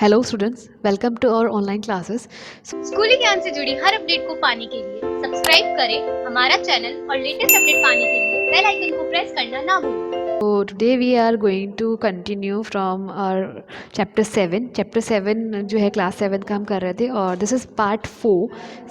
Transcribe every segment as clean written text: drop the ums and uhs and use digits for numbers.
Hello students, welcome to our online classes. स्कूली ज्ञान से जुड़ी हर अपडेट को पाने के लिए सब्सक्राइब करें हमारा चैनल और लेटेस्ट अपडेट पाने के लिए बेल आइकन को प्रेस करना ना भूलें। So today we are going to continue from our chapter 7. Chapter 7 जो है class 7 का हम कर रहे थे और this is part 4.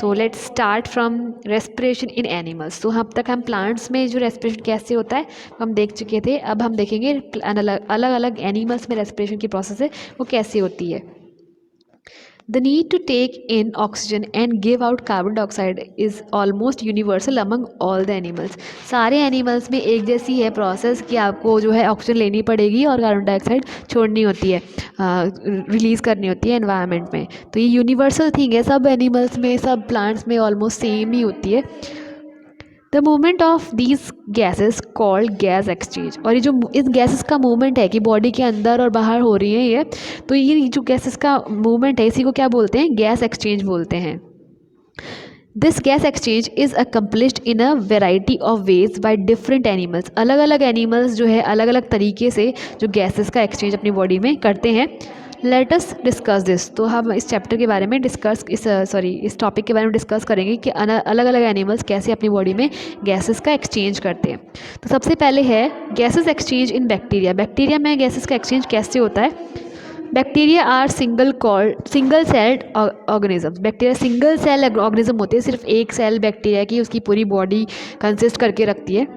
So let's start from respiration in animals. तो अब तक हम plants में जो respiration कैसे होता है हम देख चुके थे. अब हम देखेंगे अलग अलग animals में respiration की process है वो कैसे होती है. The need to take in oxygen and give out carbon dioxide is almost universal among all the animals. सारे एनिमल्स में एक जैसी है प्रोसेस कि आपको जो है ऑक्सीजन लेनी पड़ेगी और कार्बन डाइऑक्साइड छोड़नी होती है, रिलीज़ करनी होती है एनवायरनमेंट में. तो ये यूनिवर्सल थिंग है, सब एनिमल्स में सब प्लांट्स में ऑलमोस्ट सेम ही होती है. The movement of these gases called gas exchange. और ये जो इस गैसेस का मूवमेंट है कि बॉडी के अंदर और बाहर हो रही है ये, तो ये जो गैसेस का मूवमेंट है इसी को क्या बोलते हैं, गैस एक्सचेंज बोलते हैं. This gas exchange is accomplished in a variety of ways by different animals. अलग अलग एनिमल्स जो है अलग अलग तरीके से जो गैसेस का एक्सचेंज अपनी बॉडी में करते हैं. Let us discuss this. तो हम इस चैप्टर के बारे में इस टॉपिक के बारे में डिस्कस करेंगे कि अलग अलग एनिमल्स कैसे अपनी बॉडी में गैसेस का एक्सचेंज करते हैं. तो सबसे पहले है gases exchange in bacteria. Bacteria में गैसेस का एक्सचेंज कैसे होता है. Bacteria are single celled organism. Bacteria single cell organism होते हैं, सिर्फ एक सेल बैक्टीरिया की उसकी पूरी बॉडी कंसिस्ट करके रखती है.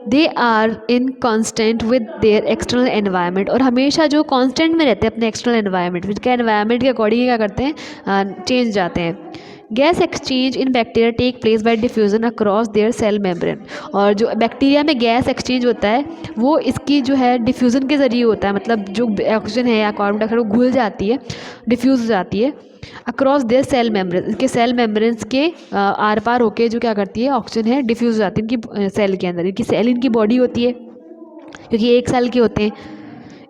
They are in constant with their external environment. और हमेशा जो कॉन्स्टेंट में रहते हैं अपने एक्सटर्नल एनवायरनमेंट, जिनका एनवायरनमेंट के अकॉर्डिंग क्या करते हैं, चेंज जाते हैं. Gas exchange in bacteria take place by diffusion across their cell membrane. और जो बैक्टीरिया में गैस एक्सचेंज होता है वो इसकी जो है डिफ्यूज़न के ज़रिए होता है. मतलब जो ऑक्सीजन है या कार्बन डाइऑक्साइड वो घुल जाती है, डिफ्यूज़ हो जाती है अक्रॉस देयर सेल मेम्ब्रेन. इनके सेल मेम्ब्रेन्स के आर पार होके जो क्या करती है, ऑक्सीजन है डिफ्यूज़ हो जाती है इनकी सेल के अंदर. इनकी सेल इनकी बॉडी होती है क्योंकि एक सेल के होते हैं.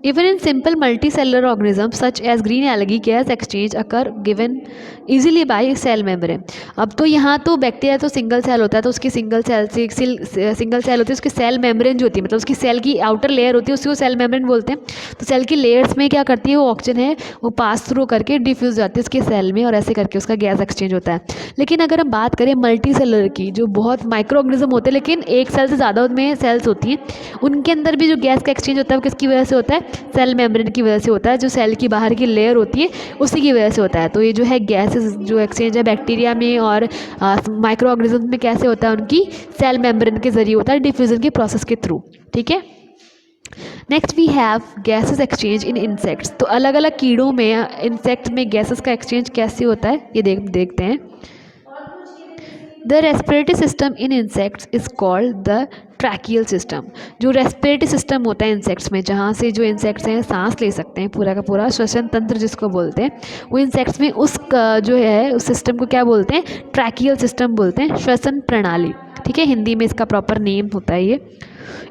Even in simple multicellular organisms such as green algae, gas exchange occur given easily by cell membrane. अब तो यहाँ तो बैक्टीरिया तो सिंगल सेल होता है, तो उसकी सिंगल सेल होती है, उसकी सेल मेम्ब्रेन जो होती है मतलब उसकी सेल की आउटर लेयर होती है उसको सेल मेम्ब्रेन बोलते हैं. तो सेल की लेयर्स में क्या करती है वो ऑक्सीजन है वो पास थ्रू करके डिफ्यूज जाती है उसके सेल में और ऐसे करके उसका गैस एक्सचेंज होता है. लेकिन अगर हम बात करें मल्टी सेलर की, जो बहुत माइक्रो ऑर्गेनिज्म होते हैं लेकिन एक सेल से ज़्यादा में सेल्स होती हैं, उनके अंदर भी जो गैस का एक्सचेंज होता है वो किसकी वजह से होता है, सेल मेम्ब्रेन की वजह से होता है. जो सेल की बाहर की लेयर होती है उसी की वजह से होता है. तो ये जो है गैसेस जो एक्सचेंज है बैक्टीरिया में और माइक्रो ऑर्गेनिज्म में कैसे होता है, उनकी सेल मेम्ब्रेन के जरिए होता है, डिफ्यूजन के प्रोसेस के थ्रू. ठीक है. Next we have gases exchange in insects. तो अलग अलग कीड़ों में इंसेक्ट में गैसेस का एक्सचेंज कैसे होता है ये देखते हैं. The respiratory system in insects is called the tracheal system. जो रेस्पिरेटरी सिस्टम होता है इंसेक्ट्स में, जहाँ से जो इंसेक्ट्स हैं सांस ले सकते हैं, पूरा का पूरा श्वसन तंत्र जिसको बोलते हैं, वो इंसेक्ट्स में उस जो है उस सिस्टम को क्या बोलते हैं, ट्रैकियल सिस्टम बोलते हैं, श्वसन प्रणाली. ठीक है, हिंदी में इसका प्रॉपर नेम होता है ये.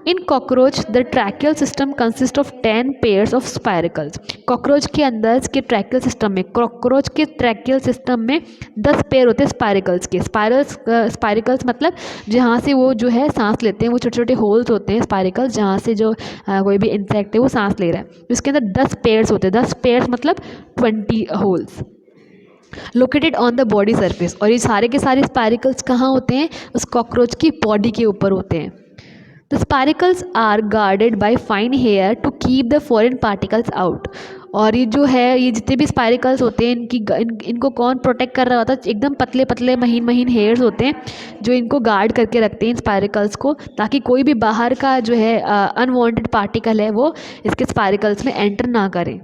इन cockroach the tracheal system consist of 10 pairs of spiracles. Cockroach के अंदर के ट्रैकियल सिस्टम में, कॉकरोच के ट्रैकियल सिस्टम में 10 पेयर होते हैं स्पाइरिकल्स के. स्पाइरिकल्स मतलब जहाँ से वो जो है सांस लेते हैं, वो छोटे छोटे होल्स होते हैं स्पाइरिकल्स, जहाँ से जो कोई भी इंसेक्ट है वो सांस ले रहा है. उसके अंदर 10 पेयर्स होते हैं. 10 पेयर्स मतलब 20 holes located on the body surface. और ये सारे के सारे स्पाइरिकल्स कहाँ होते हैं, उस कॉकरोच की बॉडी के ऊपर होते हैं. The spiracles are guarded by fine hair to keep the foreign particles out. और ये जो है ये जितने भी स्पाइरिकल्स होते हैं इनको कौन प्रोटेक्ट कर रहा होता है, एकदम पतले पतले महीन महीन हेयर्स होते हैं जो इनको गार्ड करके रखते हैं इन स्पाइरिकल्स को, ताकि कोई भी बाहर का जो है अनवांटेड पार्टिकल है वो इसके स्पाइरिकल्स में एंटर ना करें.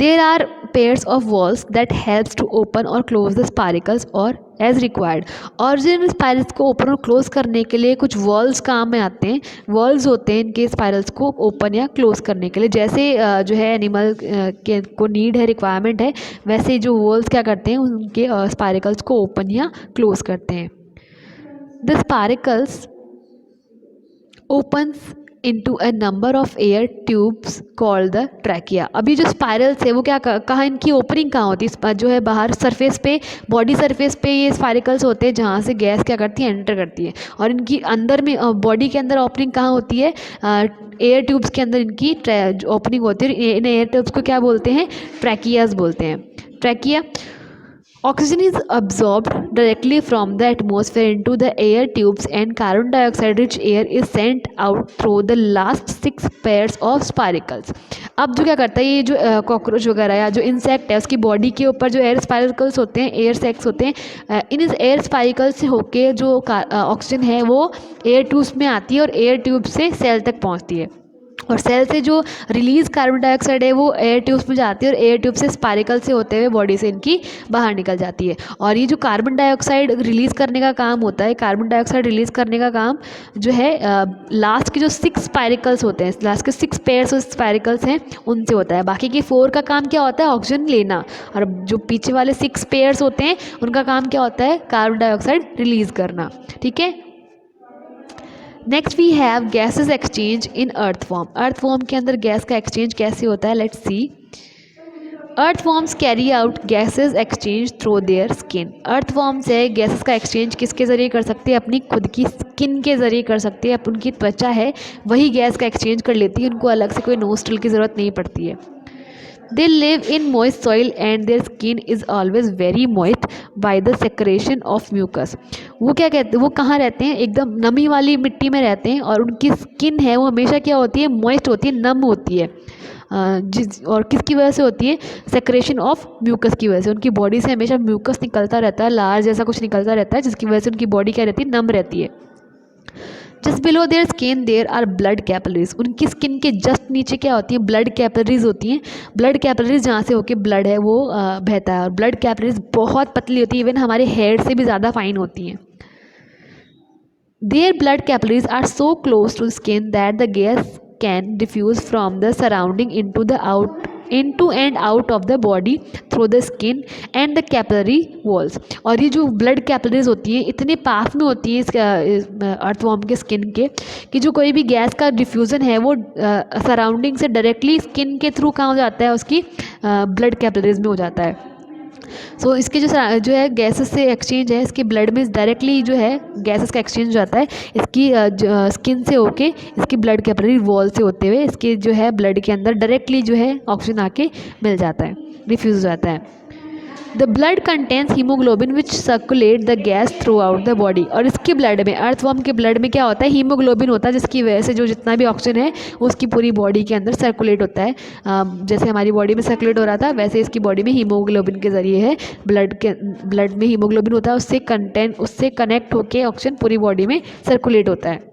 There are pairs of walls that helps to open or close the spiracles or as required. और जिन स्पाइरल्स को ओपन और क्लोज करने के लिए कुछ वॉल्स काम में आते हैं. वॉल्स होते हैं इनके स्पाइरल्स को ओपन या क्लोज करने के लिए. जैसे जो है एनिमल के को नीड है, रिक्वायरमेंट है, वैसे जो वॉल्स क्या करते हैं उनके स्पाइरल्स को ओपन या क्लोज करते हैं. The spirals opens into a number of air tubes called the trachea। अभी जो स्पायरल्स है वो क्या कहाँ इनकी ओपनिंग कहाँ होती है, जो है बाहर सरफेस पे, बॉडी सरफेस पे ये स्पायरिकल्स होते हैं जहाँ से गैस क्या करती है, एंटर करती है। और इनकी अंदर में बॉडी के अंदर ओपनिंग कहाँ होती है, एयर ट्यूब्स के अंदर इनकी ओपनिंग होती है। इन एयर ट्यूब्स को क्या बोलते हैं, ट्रैकियाज बोलते हैं, trachea. Oxygen is absorbed directly from the atmosphere into the air tubes and carbon dioxide rich air is sent out through the last 6 pairs of spiracles। अब जो क्या करता है, ये जो कॉकरोच वगैरह या जो इंसेक्ट है उसकी बॉडी के ऊपर जो एयर स्पाइरिकल्स होते हैं, एयर सैक्स होते हैं, इन एयर स्पाइरिकल्स से होके जो ऑक्सीजन है वो एयर ट्यूब्स में आती है और एयर ट्यूब से सेल तक पहुंचती है। और सेल से जो रिलीज कार्बन डाइऑक्साइड है वो एयर ट्यूब्स में जाती है और एयर ट्यूब से स्पाइरिकल से होते हुए बॉडी से इनकी बाहर निकल जाती है। और ये जो कार्बन डाइऑक्साइड रिलीज़ करने का काम होता है, कार्बन डाइऑक्साइड रिलीज़ करने का काम जो है लास्ट के जो 6 स्पाइरिकल्स होते हैं, लास्ट के 6 पेयर्स ऑफ स्पाइरिकल्स हैं उनसे होता है। बाकी के 4 का काम क्या होता है, ऑक्सीजन लेना। और जो पीछे वाले 6 पेयर्स होते हैं उनका काम क्या होता है, कार्बन डाइऑक्साइड रिलीज़ करना। ठीक है। Next we have gases exchange in earthworm. Earthworm के अंदर गैस का एक्सचेंज कैसे होता है, let's see. Earthworms carry out gases exchange through their skin. Earthworms है गैसेस का एक्सचेंज किसके ज़रिए कर सकते हैं, अपनी खुद की स्किन के ज़रिए कर सकते हैं। अब उनकी त्वचा है वही गैस का एक्सचेंज कर लेती है, उनको अलग से कोई नोस्ट्रल की ज़रूरत नहीं पड़ती है। They live in moist soil and their skin is always very moist by the secretion of mucus। वो क्या कहते हैं, वो कहाँ रहते हैं, एकदम नमी वाली मिट्टी में रहते हैं और उनकी स्किन है वो हमेशा क्या होती है, मॉइस्ट होती है, नम होती है। और किसकी वजह से होती है, सेक्रेशन ऑफ म्यूकस की वजह से। उनकी बॉडी से हमेशा म्यूकस निकलता रहता है, लार जैसा कुछ निकलता रहता है, जिसकी वजह से उनकी बॉडी क्या रहती है, नम रहती है। Just below their skin there are blood capillaries. उनकी स्किन के जस्ट नीचे क्या होती है, ब्लड कैपिलरीज होती हैं। ब्लड कैपिलरीज जहाँ से होके ब्लड है वो बहता है। और ब्लड कैपिलरीज बहुत पतली होती है, इवन हमारे हेयर से भी ज़्यादा फाइन होती हैं। Their blood capillaries are so close to skin that the gas can diffuse from the surrounding into and out of the body through the skin and the capillary walls। और ये जो blood capillaries होती हैं इतने पास में होती हैं इस अर्थवॉर्म के स्किन के कि जो कोई भी गैस का डिफ्यूज़न है वो सराउंडिंग से डायरेक्टली स्किन के थ्रू कहाँ हो जाता है, उसकी ब्लड कैपिलरीज में हो जाता है। सो इसके जो है गैसेस से एक्सचेंज है, इसके ब्लड में डायरेक्टली जो है गैसेस का एक्सचेंज जाता है, इसकी स्किन से होके इसकी ब्लड कैपिलरी वॉल से होते हुए इसके जो है ब्लड के अंदर डायरेक्टली जो है ऑक्सीजन आके मिल जाता है, डिफ्यूज़ हो जाता है। The blood contains haemoglobin which circulate the gas through out the body. और इसके ब्लड में, अर्थवॉर्म के ब्लड में क्या होता है, हीमोग्लोबिन होता है, जिसकी वजह से जो जितना भी ऑक्सीजन है उसकी पूरी बॉडी के अंदर सर्कुलेट होता है। जैसे हमारी बॉडी में सर्कुलेट हो रहा था वैसे इसकी बॉडी में हीमोग्लोबिन के ज़रिए है, ब्लड में हीमोग्लोबिन होता है, उससे कनेक्ट होकर ऑक्सीजन पूरी बॉडी में सर्कुलेट होता है।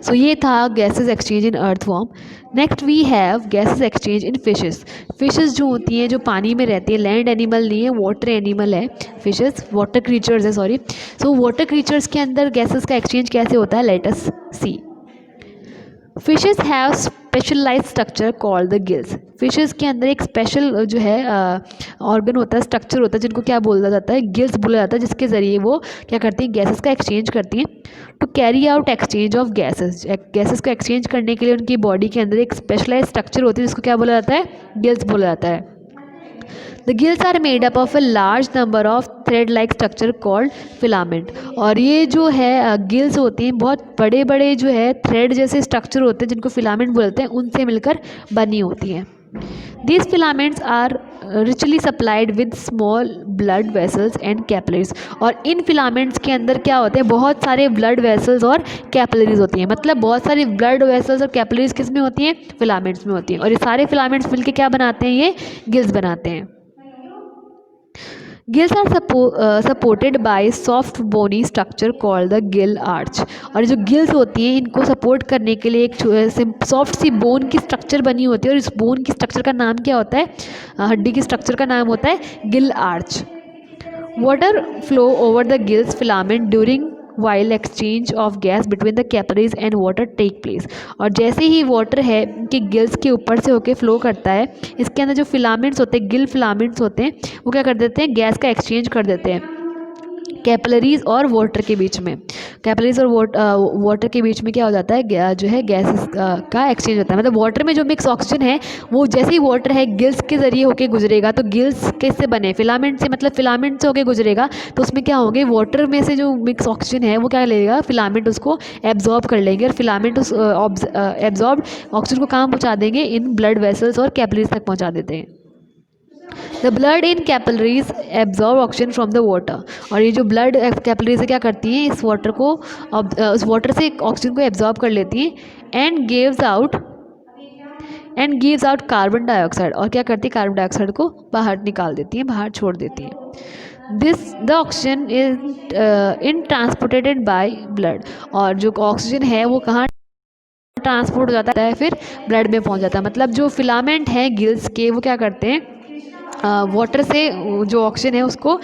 सो ये था gases exchange in earthworm. Next we have gases exchange in fishes. Fishes जो होती हैं जो पानी में रहती है, लैंड एनिमल नहीं है, वाटर एनिमल है फिशेस, वाटर क्रीचर्स है, सॉरी। सो वाटर क्रीचर्स के अंदर गैसेस का एक्सचेंज कैसे होता है, let us see. Fishes have specialize structure called the gills. Fishes के अंदर एक स्पेशल जो है ऑर्गन होता है, स्ट्रक्चर होता है, जिनको क्या बोला जाता है, गिल्स बोला जाता है, जिसके ज़रिए वो क्या करती हैं, गैसेस का एक्सचेंज करती हैं। To carry out exchange of gases, gases का एक्सचेंज करने के लिए उनकी बॉडी के अंदर एक स्पेशलाइज स्ट्रक्चर होती है जिसको क्या बोला जाता है, गिल्स बोला जाता है। The gills are made up of a large number of thread like structure called filament. और ये जो है गिल्स होती हैं बहुत बड़े बड़े जो है थ्रेड जैसे स्ट्रक्चर होते हैं जिनको फिलामेंट बोलते हैं, उनसे मिलकर बनी होती हैं। These filaments are richly supplied with small blood vessels and capillaries। और इन फिलामेंट्स के अंदर क्या होते हैं, बहुत सारे ब्लड वेसल्स और कैपिलरीज होती हैं। मतलब बहुत सारी ब्लड वेसल्स और कैपिलरीज किस में होती हैं, फिलामेंट्स में होती हैं। और ये सारे फिलामेंट्स मिलकर क्या बनाते हैं, ये गिल्स बनाते हैं। Gills are supported by soft bony structure called the gill arch. और जो गिल्स होती हैं इनको सपोर्ट करने के लिए एक सॉफ्ट सी बोन की स्ट्रक्चर बनी होती है और इस बोन की स्ट्रक्चर का नाम क्या होता है, हड्डी की स्ट्रक्चर का नाम होता है gill arch. Water flow over the gills filament during while exchange of gas between the capillaries and water take place. और जैसे ही वाटर है कि गिल्स के ऊपर से होके फ्लो करता है, इसके अंदर जो फिलामेंट्स होते हैं, गिल फिलामेंट्स होते हैं, वो क्या कर देते हैं, गैस का एक्सचेंज कर देते हैं। कैपिलरीज और वाटर के बीच में, कैपिलरीज और वाटर के बीच में क्या हो जाता है, जो है गैसेस का एक्सचेंज होता है। मतलब वाटर में जो मिक्स ऑक्सीजन है वो जैसे ही वाटर है गिल्स के ज़रिए होके गुजरेगा, तो गिल्स किससे बने, फिलामेंट से, मतलब फिलामेंट से होके गुजरेगा, तो उसमें क्या होंगे, वाटर में से जो मिक्स ऑक्सीजन है वो क्या लेगा, फिलामेंट उसको एब्जॉर्ब कर लेंगे और फिलामेंट उस एब्जॉर्ब ऑक्सीजन को कहाँ पहुँचा देंगे, इन ब्लड वेसल्स और कैपिलरीज तक पहुँचा देते हैं। The blood in capillaries absorb oxygen from the water, और ये जो ब्लड कैपिलरीज क्या करती हैं, इस वाटर को, उस वाटर से ऑक्सीजन को एब्जॉर्ब कर लेती हैं and gives out carbon dioxide, और क्या करती है, कार्बन डाइऑक्साइड को बाहर निकाल देती हैं, बाहर छोड़ देती हैं। The oxygen is in transported by blood, और जो ऑक्सीजन है वो कहाँ ट्रांसपोर्ट हो जाता है, फिर ब्लड में पहुंच जाता है। मतलब जो फिलामेंट हैं गिल्स के वो क्या करते हैं, वाटर से जो ऑक्सीजन है उसको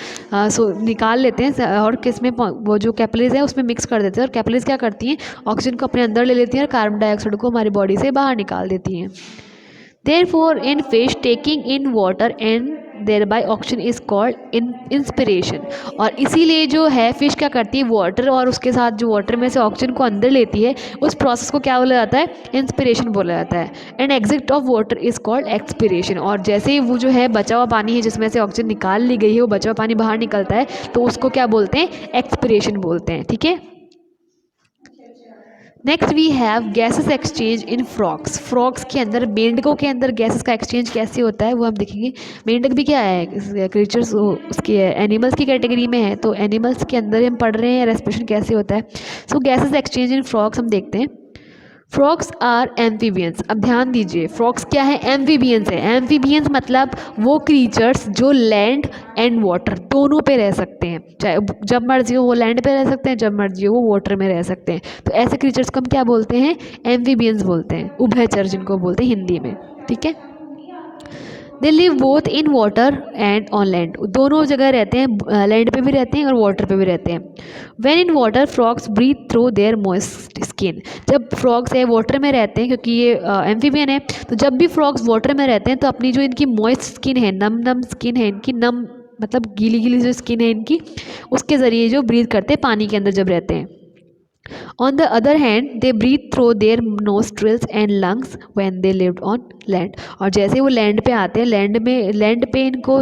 निकाल लेते हैं और किस में वो जो कैपिलरीज है उसमें मिक्स कर देते हैं, और कैपिलरीज क्या करती हैं, ऑक्सीजन को अपने अंदर ले लेती हैं और कार्बन डाइऑक्साइड को हमारी बॉडी से बाहर निकाल देती हैं। Therefore, in fish, taking in water and thereby oxygen is called inspiration, और इसीलिए जो है फिश क्या करती है, वाटर और उसके साथ जो वाटर में से ऑक्सीजन को अंदर लेती है, उस प्रोसेस को क्या बोला जाता है, इंस्पिरेशन बोला जाता है। And exit of water is called expiration, और जैसे ही वो जो है बचा हुआ पानी है जिसमें से ऑक्सीजन निकाल ली गई है, वो बचा हुआ पानी बाहर निकलता है, तो उसको क्या बोलते हैं, एक्सपिरेशन बोलते हैं। ठीक है, next we have gases exchange in frogs. Frogs के अंदर, मेंढकों के अंदर गैसेस का एक्सचेंज कैसे होता है वो हम देखेंगे। मेंढक भी क्या है, क्रीचर्स उसके एनिमल्स की कैटेगरी में है, तो एनिमल्स के अंदर हम पढ़ रहे हैं रेस्पिरेशन कैसे होता है। So gases exchange in frogs हम देखते हैं। Frogs are amphibians. अब ध्यान दीजिए, फ्रॉग्स क्या है, एम्फीबियंस है। एम्फीबियंस मतलब वो क्रीचर्स जो लैंड एंड वाटर दोनों पे रह सकते हैं, चाहे जब मर्जी हो वो लैंड पे रह सकते हैं, जब मर्जी हो वो वाटर में रह सकते हैं। तो ऐसे क्रीचर्स को हम क्या बोलते हैं, एम्फीबियंस बोलते हैं, उभयचर जिनको बोलते हैं हिंदी में। ठीक है, they live both in water and on land, दोनों जगह रहते हैं, लैंड पे भी रहते हैं और वाटर पे भी रहते हैं। When in water frogs breathe through their moist skin, जब फ्रॉग्स है वाटर में रहते हैं क्योंकि ये एम्फीबियन है, तो जब भी फ्रॉग्स वाटर में रहते हैं तो अपनी जो इनकी मॉइस्ट स्किन है, नम नम स्किन है इनकी, नम मतलब गीली गीली जो स्किन है इनकी, उसके ज़रिए जो ब्रीथ करते हैं पानी के अंदर जब रहते हैं। On the other hand, they breathe through their nostrils and lungs when they lived on land. और जैसे वो लैंड पे आते हैं, लैंड पे इनको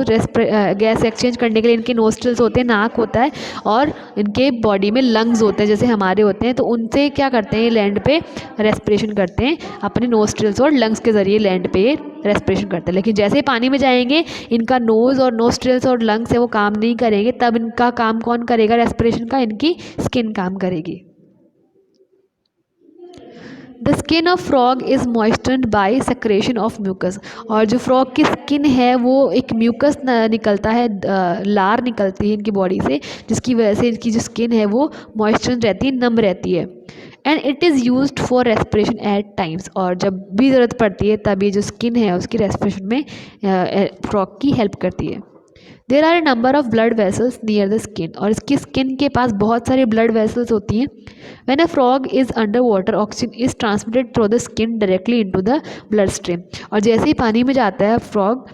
गैस एक्सचेंज करने के लिए इनके नोस्ट्रल्स होते हैं, नाक होता है, और इनके बॉडी में लंग्स होते हैं जैसे हमारे होते हैं, तो उनसे क्या करते हैं, लैंड पे रेस्पिरेशन करते हैं, अपने नोस्ट्रल्स और लंग्स के ज़रिए लैंड पे रेस्पिरेशन करते हैं। लेकिन जैसे ही पानी में जाएंगे, इनका नोज़ और नोस्ट्रल्स और लंग्स है वो काम नहीं करेंगे, तब इनका काम कौन करेगा रेस्पिरेशन का, इनकी स्किन काम करेगी। The skin of frog is moistured by secretion of mucus, और जो फ्रॉग की स्किन है वो एक म्यूकस निकलता है, लार निकलती है इनकी बॉडी से, जिसकी वजह से इनकी जो स्किन है वो मॉइस्चर्ड रहती है, नम रहती है। And it is used for respiration at times, और जब भी ज़रूरत पड़ती है तब ये जो स्किन है उसकी रेस्पिरेशन में फ्रॉग की हेल्प करती है। There are a number of blood vessels near the skin, और इसकी स्किन के पास बहुत सारे ब्लड वेसल्स होती हैं। When a frog is under water, oxygen is transmitted through the skin directly into the blood stream, और जैसे ही पानी में जाता है फ्रॉग,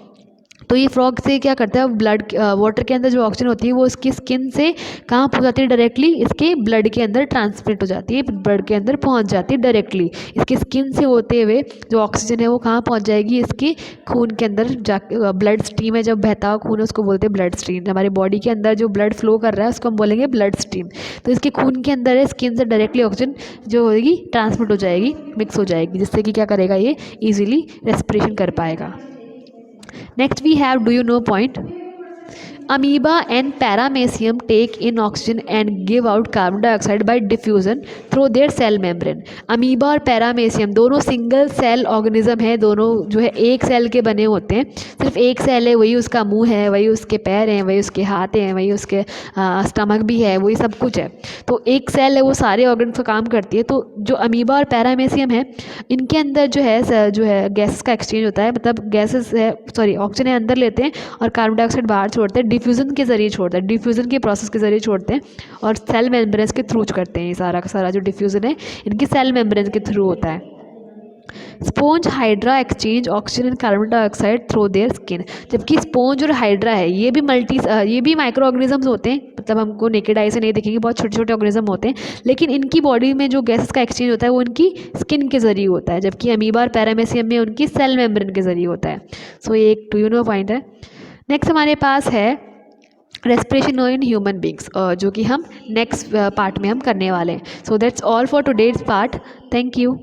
तो ये फ्रॉग से क्या करता है, ब्लड वाटर के अंदर जो ऑक्सीजन होती है वो इसकी स्किन से कहाँ पहुँच जाती है, डायरेक्टली इसके ब्लड के अंदर ट्रांसमिट हो जाती है, ब्लड के अंदर पहुँच जाती है डायरेक्टली, इसकी स्किन से होते हुए जो ऑक्सीजन है वो कहाँ पहुँच जाएगी, इसके खून के अंदर जा, ब्लड स्ट्रीम है, जब बहता हुआ खून है उसको बोलते हैं ब्लड स्ट्रीम। हमारी बॉडी के अंदर जो ब्लड फ्लो कर रहा है उसको हम बोलेंगे ब्लड स्ट्रीम। तो इसके खून के अंदर है, स्किन से डायरेक्टली ऑक्सीजन जो होगी ट्रांसमिट हो जाएगी, मिक्स हो जाएगी, जिससे कि क्या करेगा, ये ईजिली रेस्पिरेशन कर पाएगा। Next we have, do you know point? Amoeba and paramecium take in oxygen and give out carbon dioxide by diffusion through their cell membrane. Amoeba और पैरामेसियम दोनों सिंगल सेल ऑर्गेनिज्म है, दोनों जो है एक cell के बने होते हैं, सिर्फ एक सेल है, वही उसका मुंह है, वही उसके पैर हैं, वही उसके हाथ हैं, वही उसके स्टमक भी है, वही सब कुछ है। तो एक सेल है वो सारे ऑर्गन का काम करती है। तो जो अमीबा और पैरामेसियम है इनके अंदर जो है गैसेस का एक्सचेंज होता है, मतलब गैसेस है, सॉरी ऑक्सीजन अंदर लेते हैं और कार्बन डाइऑक्साइड बाहर छोड़ते हैं, डिफ्यूज़न के ज़रिए छोड़ते हैं, डिफ्यूज़न के प्रोसेस के ज़रिए छोड़ते हैं और सेल मेम्ब्रेन्स के थ्रू करते हैं। ये सारा का सारा जो डिफ्यूज़न है इनकी सेल मेम्ब्रेन्स के थ्रू होता है। Sponge hydra exchange oxygen and carbon dioxide through their skin, जबकि स्पोंज और हाइड्रा है ये भी माइक्रो ऑर्गेनिजम्स होते हैं, मतलब हमको नेकेड आई से नहीं दिखेंगे, बहुत छोटे छोटे ऑर्गेनिज्म होते हैं, लेकिन इनकी बॉडी में जो गैसेस का एक्सचेंज होता है वो उनकी स्किन के ज़रिए होता है, जबकि अमीबा और पैरामेसियम में उनकी सेल मेम्ब्रेन के ज़रिए होता है। सो ये एक टू यू नो पॉइंट है। नेक्स्ट हमारे पास है रेस्पिरेशन इन ह्यूमन बींग्स, जो कि हम नेक्स्ट पार्ट में हम करने वाले हैं। So that's all for today's part. Thank you.